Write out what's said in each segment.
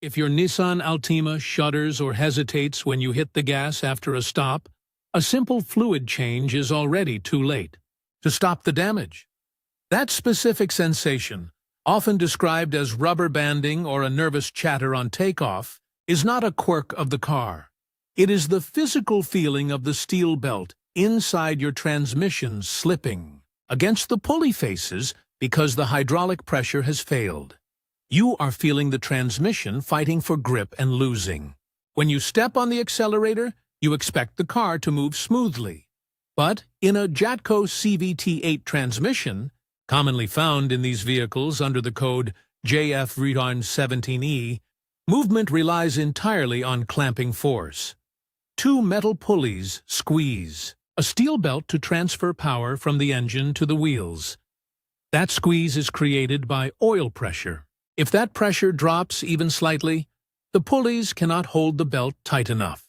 If your Nissan Altima shudders or hesitates when you hit the gas after a stop, a simple fluid change is already too late to stop the damage. That specific sensation, often described as rubber banding or a nervous chatter on takeoff, is not a quirk of the car. It is the physical feeling of the steel belt inside your transmission slipping against the pulley faces because the hydraulic pressure has failed. You are feeling the transmission fighting for grip and losing. When you step on the accelerator, you expect the car to move smoothly. But in a Jatco CVT8 transmission, commonly found in these vehicles under the code JF17E, movement relies entirely on clamping force. Two metal pulleys squeeze a steel belt to transfer power from the engine to the wheels. That squeeze is created by oil pressure. If that pressure drops even slightly, the pulleys cannot hold the belt tight enough.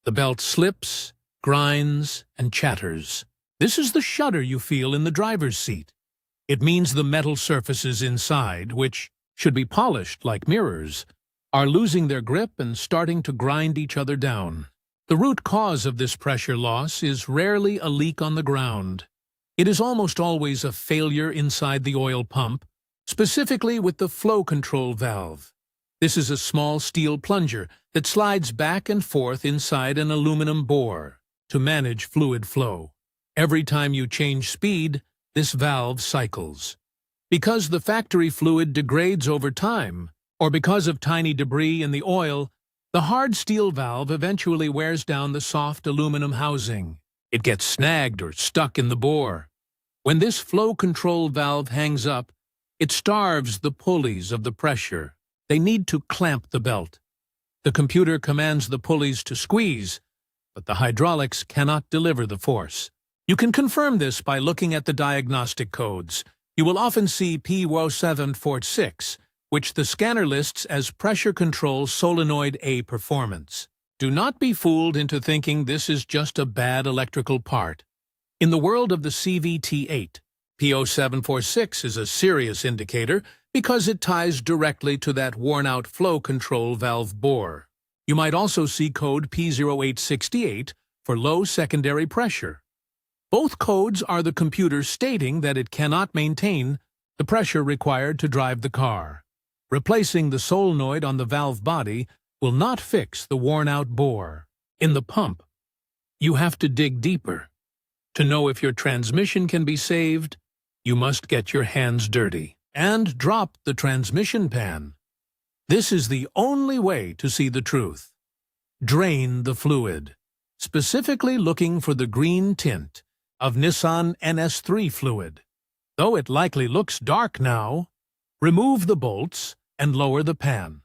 The belt slips, grinds, and chatters. This is the shudder you feel in the driver's seat. It means the metal surfaces inside, which should be polished like mirrors, are losing their grip and starting to grind each other down. The root cause of this pressure loss is rarely a leak on the ground. It is almost always a failure inside the oil pump, specifically with the flow control valve. This is a small steel plunger that slides back and forth inside an aluminum bore to manage fluid flow. Every time you change speed, this valve cycles. Because the factory fluid degrades over time, or because of tiny debris in the oil, the hard steel valve eventually wears down the soft aluminum housing. It gets snagged or stuck in the bore. When this flow control valve hangs up, it starves the pulleys of the pressure. They need to clamp the belt. The computer commands the pulleys to squeeze, but the hydraulics cannot deliver the force. You can confirm this by looking at the diagnostic codes. You will often see P0746, which the scanner lists as pressure control solenoid A performance. Do not be fooled into thinking this is just a bad electrical part. In the world of the CVT8, P0746 is a serious indicator because it ties directly to that worn-out flow control valve bore. You might also see code P0868 for low secondary pressure. Both codes are the computer stating that it cannot maintain the pressure required to drive the car. Replacing the solenoid on the valve body will not fix the worn-out bore. In the pump, you have to dig deeper. To know if your transmission can be saved, you must get your hands dirty and drop the transmission pan. This is the only way to see the truth. Drain the fluid, specifically looking for the green tint of Nissan NS3 fluid. Though it likely looks dark now, remove the bolts and lower the pan.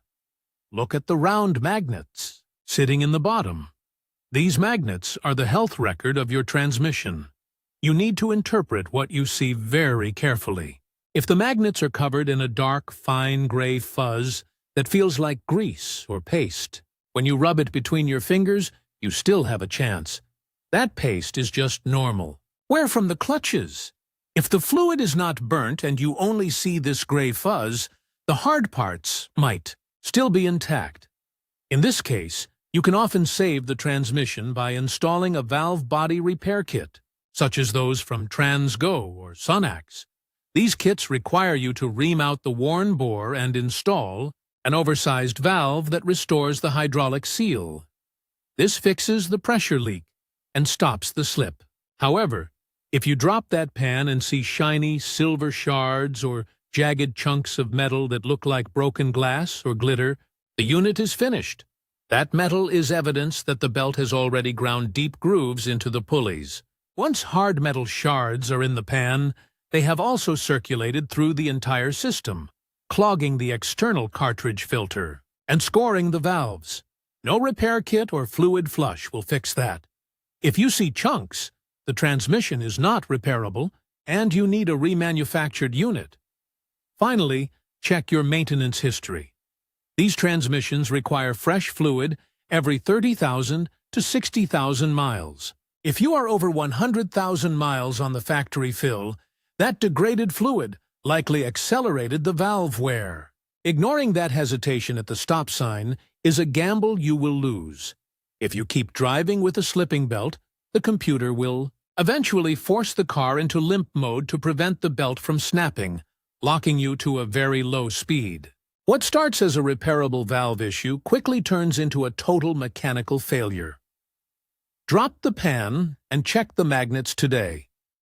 Look at the round magnets sitting in the bottom. These magnets are the health record of your transmission. You need to interpret what you see very carefully. If the magnets are covered in a dark, fine gray fuzz that feels like grease or paste, when you rub it between your fingers, you still have a chance. That paste is just normal. Where from the clutches? If the fluid is not burnt and you only see this gray fuzz, the hard parts might still be intact. In this case, you can often save the transmission by installing a valve body repair kit, such as those from TransGo or Sonax. These kits require you to ream out the worn bore and install an oversized valve that restores the hydraulic seal. This fixes the pressure leak and stops the slip. However, if you drop that pan and see shiny silver shards or jagged chunks of metal that look like broken glass or glitter, the unit is finished. That metal is evidence that the belt has already ground deep grooves into the pulleys. Once hard metal shards are in the pan, they have also circulated through the entire system, clogging the external cartridge filter and scoring the valves. No repair kit or fluid flush will fix that. If you see chunks, the transmission is not repairable and you need a remanufactured unit. Finally, check your maintenance history. These transmissions require fresh fluid every 30,000 to 60,000 miles. If you are over 100,000 miles on the factory fill, that degraded fluid likely accelerated the valve wear. Ignoring that hesitation at the stop sign is a gamble you will lose. If you keep driving with a slipping belt, the computer will eventually force the car into limp mode to prevent the belt from snapping, locking you to a very low speed. What starts as a repairable valve issue quickly turns into a total mechanical failure. Drop the pan and check the magnets today.